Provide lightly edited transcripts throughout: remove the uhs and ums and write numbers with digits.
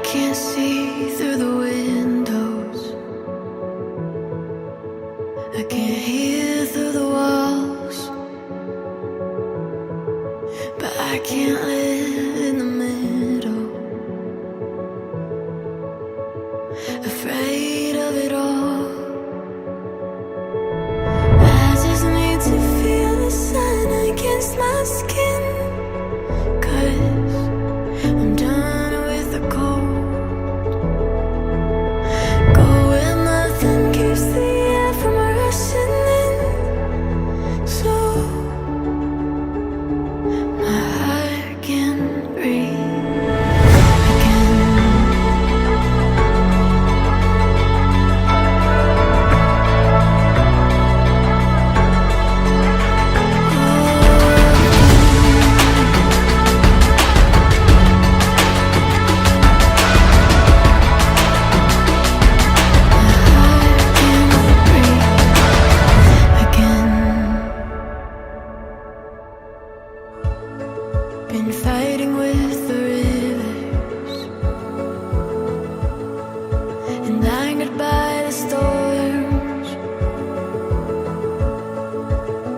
can't see through the windows, I can't hear through the walls, but I can't live in the middle, afraid of it all. I just need to feel the sun against my skin, 'cause I'm done with the cold. Go where nothing keeps the air from rushing in, so my heart can breathe again. Been fighting with the rivers and angered by the storms,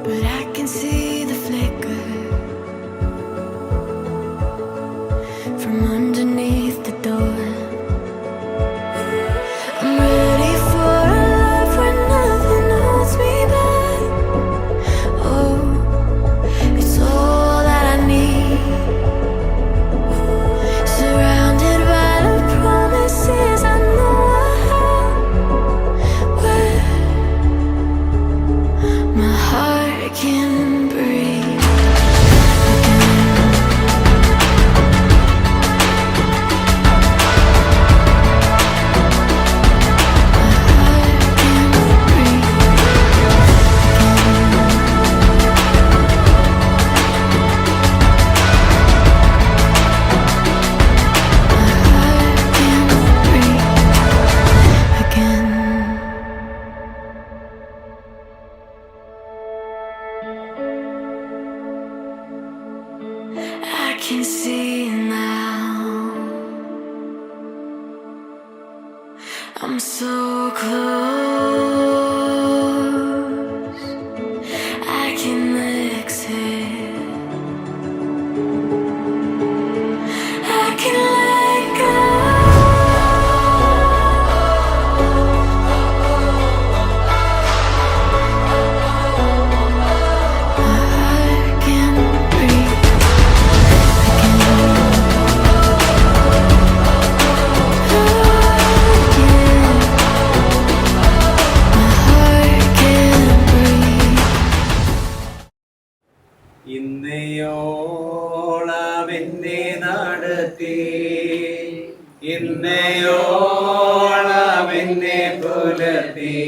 but I can see the flicker from underneath the door. I'm ready for a life where nothing holds me back. Oh, it's all that I need. Surrounded by the promises I know I have, where my heart can breathe again. I can see now, I'm so close, I can exhale, I can let go. My heart can breathe ഇന്നയോളം എന്നെ നടത്തി, ഇന്നയോളം എന്നെ പുലർത്തി,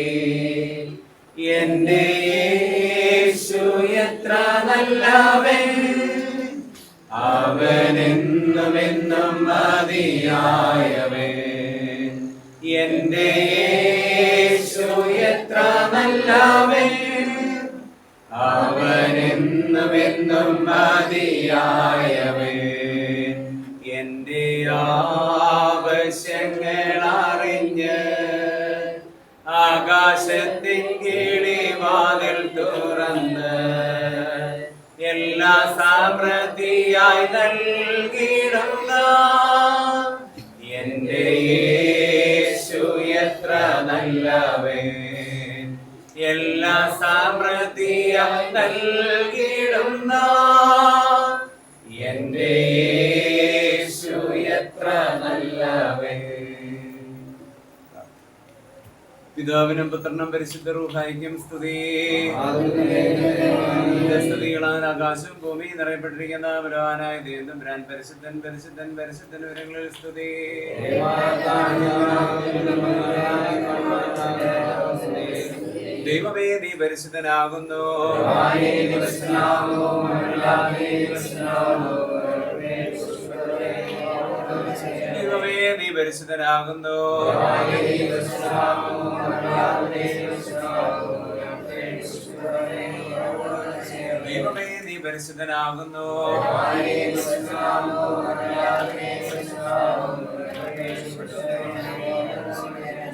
എന്റെ യേശു എത്ര നല്ലവൻ, അവനെന്നും എന്നും മതിയായവൻ. എന്റെ യേശു എത്ര നല്ലവൻ, അവനെന്നും എന്നും മതിയായവൻ. എന്റെ ആവശ്യങ്ങൾ അറിഞ്ഞ് ആകാശത്തിൻ കിളിവാതിൽ തുറന്ന് എല്ലാ സമൃദ്ധിയായി നൽകിയിടുന്ന എന്റെ യേശു എത്ര നല്ലവൻ, എല്ലാ സമൃദ്ധിയായി നൽകിയിടുന്ന എന്റെ യേശു എത്ര നല്ലവൻ. പിതാവിനും പുത്രനും പരിശുദ്ധ റൂഹായിക്കും സ്തുതി. സ്തുതികളാൽ ആകാശവും ഭൂമി നിറയപ്പെട്ടിരിക്കുന്ന ബലവാനായ ദൈവം ബ്രാൻ പരിശുദ്ധൻ പരിശുദ്ധൻ പരിശുദ്ധൻ വിവരങ്ങളിൽ സ്തുതി. ദൈവമേ നീ പരിശുദ്ധനാകുന്നു, ദൈവമേ നീ പരിശുദ്ധനാകുന്നു, ദൈവമേ നീ പരിശുദ്ധനാകുന്നു,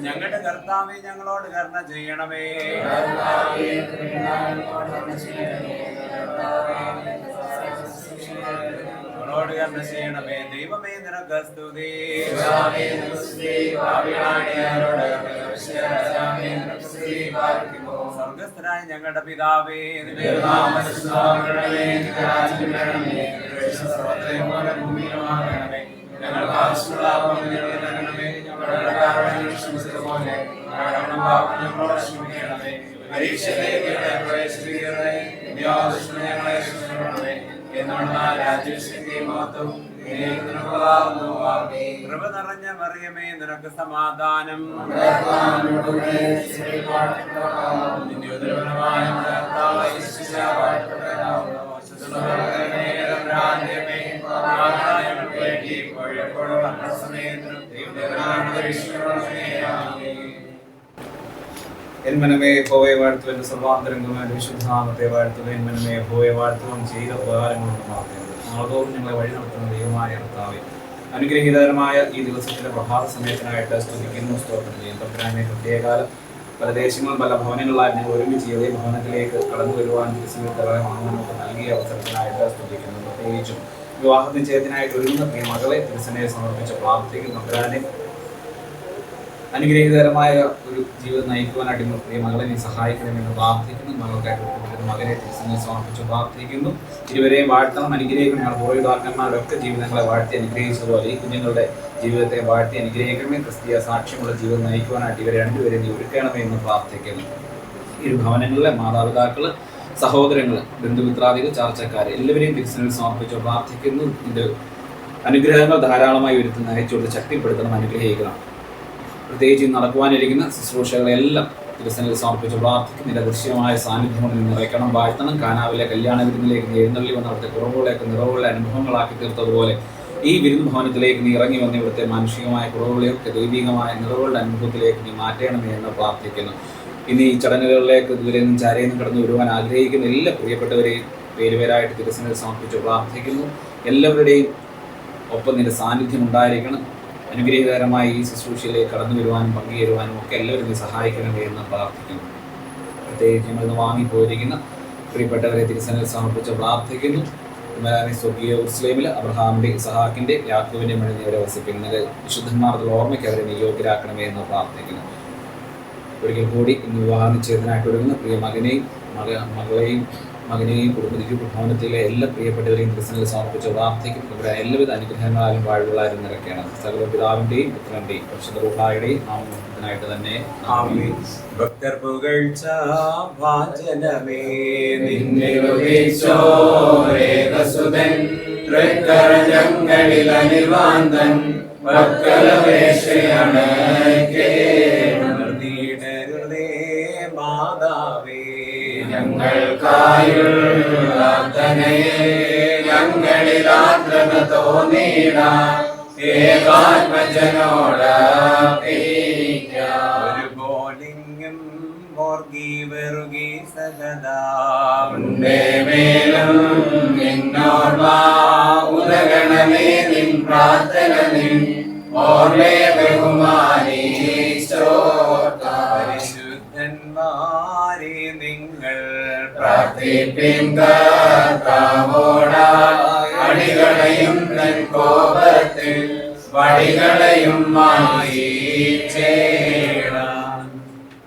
ഞങ്ങളുടെ കർത്താവേ ഞങ്ങളോട് കരുണ ചെയ്യണമേ. ഞങ്ങളോട് കരുണ ചെയ്യണമേ. ദൈവമേ നിനക്ക് സ്തുതി. സ്വർഗസ്ഥനായ ഞങ്ങളുടെ പിതാവേ, ഞങ്ങൾക്ക് ആവശ്യമുള്ള പരീക്ഷയിലേക്ക് പ്രവേശിപ്പിക്കണമേ. ഞങ്ങളെ രക്ഷിക്കണമേ. എന്നുള്ള രാജ്യശക്തിയും മഹത്വവും കൃപ നിറഞ്ഞ മറിയമേ നിനക്ക് സമാധാനം. എന്മനമേ യഹോവയെ വാഴ്ത്തുവൻ, സർവാന്തരംഗമായ വിശുദ്ധാമത്തെ വാഴ്ത്തുക. എന്മനമേ യഹോവയെ വാഴ്ത്തുവാൻ ചെയ്ത ഉപകാരങ്ങളൊന്നും മാറുന്നത് നാളോറും ഞങ്ങളെ വഴി നടത്തുന്ന ദൈവമായ കർത്താവേ, അനുഗ്രഹീതകരമായ ഈ ദിവസത്തിലെ പ്രഭാത സമയത്തിനായിട്ട് സ്തുതിക്കുന്നു, സ്തോത്രം ചെയ്യും. തമ്പുരാനെ പ്രത്യേകകാലം പല ദേശങ്ങളും പല ഭവനങ്ങളിലായി ഞങ്ങൾ ഒരുമിച്ച് ഇതേ ഭവനത്തിലേക്ക് കടന്നു വരുവാൻ നമുക്ക് നൽകിയ അവസരത്തിനായിട്ട് സ്തുതിക്കുന്നു. പ്രത്യേകിച്ചും വിവാഹ നിശ്ചയത്തിനായിട്ട് ഒരുങ്ങുന്ന പ്രിയ മകളെ തിരുസനയെ സമർപ്പിച്ച പ്രാർത്ഥിക്കുന്നു. തമ്പുരാനെ അനുഗ്രഹീതകരമായ ഒരു ജീവിതം നയിക്കുവാനായിട്ട് പ്രിയ മകളെ നീ സഹായിക്കണമെന്ന് പ്രാർത്ഥിക്കുന്നു. മകൾക്കായിട്ട് മകനെ തിരുസനയെ സമർപ്പിച്ച് പ്രാർത്ഥിക്കുന്നു. ഇരുവരെയും വാഴ്ത്തണം, അനുഗ്രഹിക്കണം. ഞങ്ങൾ പൂർവ്വപിതാക്കന്മാരുടെ ഒക്കെ ജീവിതങ്ങളെ വാഴ്ത്തി അനുഗ്രഹിച്ചതുപോലെ ഈ കുഞ്ഞുങ്ങളുടെ ജീവിതത്തെ വാഴ്ത്തി അനുഗ്രഹിക്കണമേ. ക്രിസ്തീയ സാക്ഷ്യമുള്ള ജീവിതം നയിക്കുവാനായിട്ട് ഇവരെ രണ്ടുപേരെ നീ ഒരുക്കണമേ എന്ന് പ്രാർത്ഥിക്കുന്നു. ഇരു ഭവനങ്ങളിലെ മാതാപിതാക്കൾ, സഹോദരങ്ങൾ, ബന്ധുമിത്രാദികൾ, ചാർച്ചക്കാർ എല്ലാവരെയും തിരുസനയിൽ സമർപ്പിച്ച് പ്രാർത്ഥിക്കുന്നു. ഇത് അനുഗ്രഹങ്ങൾ ധാരാളമായി ഒരുത്തി നയിച്ചുകൊണ്ട് ശക്തിപ്പെടുത്തണം, അനുഗ്രഹിക്കണം. പ്രത്യേകിച്ച് നടക്കുവാനിരിക്കുന്ന ശുശ്രൂഷകളെല്ലാം തിരുസനയിൽ സമർപ്പിച്ച് പ്രാർത്ഥിക്കും. നിന്റെ ദൃശ്യമായ സാന്നിധ്യം കൊണ്ട് നിറയ്ക്കണം, വാഴ്ത്തണം. കാനാവിലെ കല്യാണ വിരുന്നിലേക്ക് നീ എഴുന്നള്ളി വന്ന അവിടുത്തെ കുറവുകളെയൊക്കെ നിറവുള്ള അനുഭവങ്ങളാക്കി തീർത്തതുപോലെ ഈ വിരുന്ന് ഭവനത്തിലേക്ക് നീ ഇറങ്ങി വന്ന ഇവിടുത്തെ മാനുഷികമായ കുറവുകളെയൊക്കെ ദൈവികമായ നിറവുകളുടെ അനുഭവത്തിലേക്ക് നീ മാറ്റണമേ എന്ന് പ്രാർത്ഥിക്കുന്നു. ഇനി ഈ ചടങ്ങുകളിലേക്ക് ദൂരെയും ചാരയെന്നും കടന്നു വരുവാൻ ആഗ്രഹിക്കുന്ന എല്ലാ പ്രിയപ്പെട്ടവരെയും പേരുപേരായിട്ട് തിരുസനയിൽ സമർപ്പിച്ച് പ്രാർത്ഥിക്കുന്നു. എല്ലാവരുടെയും ഒപ്പം നിന്റെ സാന്നിധ്യം ഉണ്ടായിരിക്കണം. അനുഗ്രഹീതകരമായി ഈ ശുശ്രൂഷയിലേക്ക് കടന്നു വരുവാനും പങ്കുചേരുവാനും ഒക്കെ എല്ലാവരും നീ സഹായിക്കണമേ എന്ന് പ്രാർത്ഥിക്കുന്നു. പ്രത്യേകിച്ച് ഞങ്ങളിന്ന് വാങ്ങിപ്പോയിരിക്കുന്ന പ്രിയപ്പെട്ടവരെ തിരുസനയിൽ സമർപ്പിച്ച് പ്രാർത്ഥിക്കുന്നു. സ്വർഗീയ ഉർസ്ലേമിൽ അബ്രഹാമിന്റെ, ഇസഹാക്കിന്റെ, യാക്കോബിന്റെ മഴ അവരെ വസിപ്പിക്കുന്നത് വിശുദ്ധന്മാരുടെ ഓർമ്മയ്ക്ക് അവരെ നിയോഗിക്കണമേ എന്ന് പ്രാർത്ഥിക്കുന്നു. ഒരിക്കൽ കൂടി ഇന്ന് വിവാഹ നിശ്ചയത്തിനായിട്ട് ഒരുങ്ങുന്ന പ്രിയ മകനെയും കുടുംബത്തിലെ എല്ലാ പ്രിയപ്പെട്ടവരെയും തിരുസനയിൽ സമർപ്പിച്ച് പ്രാർത്ഥിക്കും. ഇവരെ എല്ലാവിധ അനുഗ്രഹങ്ങളാലും വാഴ്വുകളാലും നിറയ്ക്കണം. സകല പിതാവിന്റെയും പുത്രന്റെയും പരിശുദ്ധ റൂഹായുടെയും നാമത്തിനായിട്ട് തന്നെ ആമേൻ. ഭക്തർ പുകഴ്ച ഭാജനമേ നിന്നെ ഉദിച്ചോരേകസുതൻ തൃക്കരഞ്ഞങ്ങളിൽ അനിർവാന്തൻ മാതാവേ ഞങ്ങൾക്കായുള്ള ഞങ്ങളിൽ ആർദ്രത തോന്നിട ഏകാത്മജനോട് ഒരു ബോലിംഗം മോർഗി വെറുകി സഹദാണ്ടേ മേലും നിന്നോർമ്മ ഉദഗണമേ നിൻ പ്രാർത്ഥന നിൻ ഓർമ്മേ പരിശുദ്ധന്മാരെ നിങ്ങൾ പ്രാർത്ഥിപ്പിൻ കർത്താവോടായി അടികളെയും തൻ കോപത്തിൽ വടികളെയും മാറ്റിച്ചേടാൻ.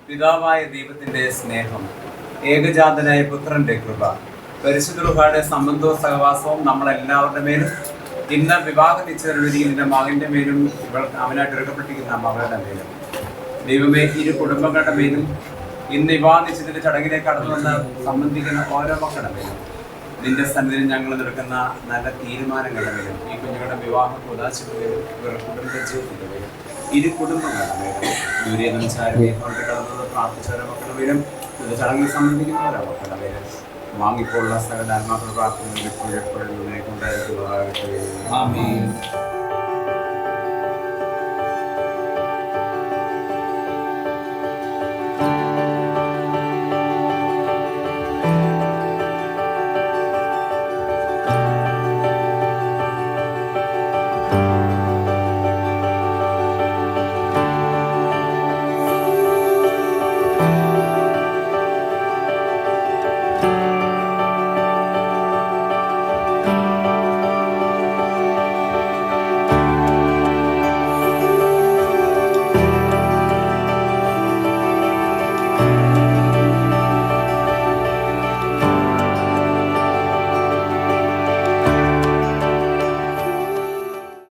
പിതാവായ ദൈവത്തിന്റെ സ്നേഹം, ഏകജാതനായ പുത്രന്റെ കൃപ, പരിശുദ്ധ റൂഹായുടെ സംബന്ധവും സഹവാസവും നമ്മളെല്ലാവരുടെ മേലും ഇന്ന് വിവാഹ നിശ്ചയിക്കുന്ന മകന്റെ മേലും അവനായിട്ട് ഒരുക്കപ്പെട്ടിരിക്കുന്ന മകളുടെ മേലും ദൈവമേ ഇരു കുടുംബങ്ങളുടെ മേലും ഇന്ന് വിവാഹ നിശ്ചയത്തിന്റെ ചടങ്ങിലേക്ക് കടന്നു വന്ന് സംബന്ധിക്കുന്ന ഓരോ മക്കളുടെ മേലും നിന്റെ സന്നിധിയിൽ ഞങ്ങൾ എടുക്കുന്ന നല്ല തീരുമാനങ്ങളുടെ മേലും ഈ കുഞ്ഞുങ്ങളുടെ വിവാഹ ഉദാശയുടെ മേലും ഇവരുടെ കുടുംബ ജീവിതത്തിന്റെ മേലും ഇരു കുടുംബങ്ങളുടെ മേലും ദൂരെ കടന്നത് പ്രാർത്ഥിച്ചവരുടെ മക്കളുടെ മേലും ചടങ്ങിൽ സംബന്ധിക്കുന്ന ഓരോ മക്കളുടെ മേലും വാങ്ങിപ്പോലുള്ള സകല ആത്മാക്കളുടെ പ്രാർത്ഥന എപ്പോഴും ഉണ്ടായിരിക്കുന്നതാകട്ടെ. ആമേൻ.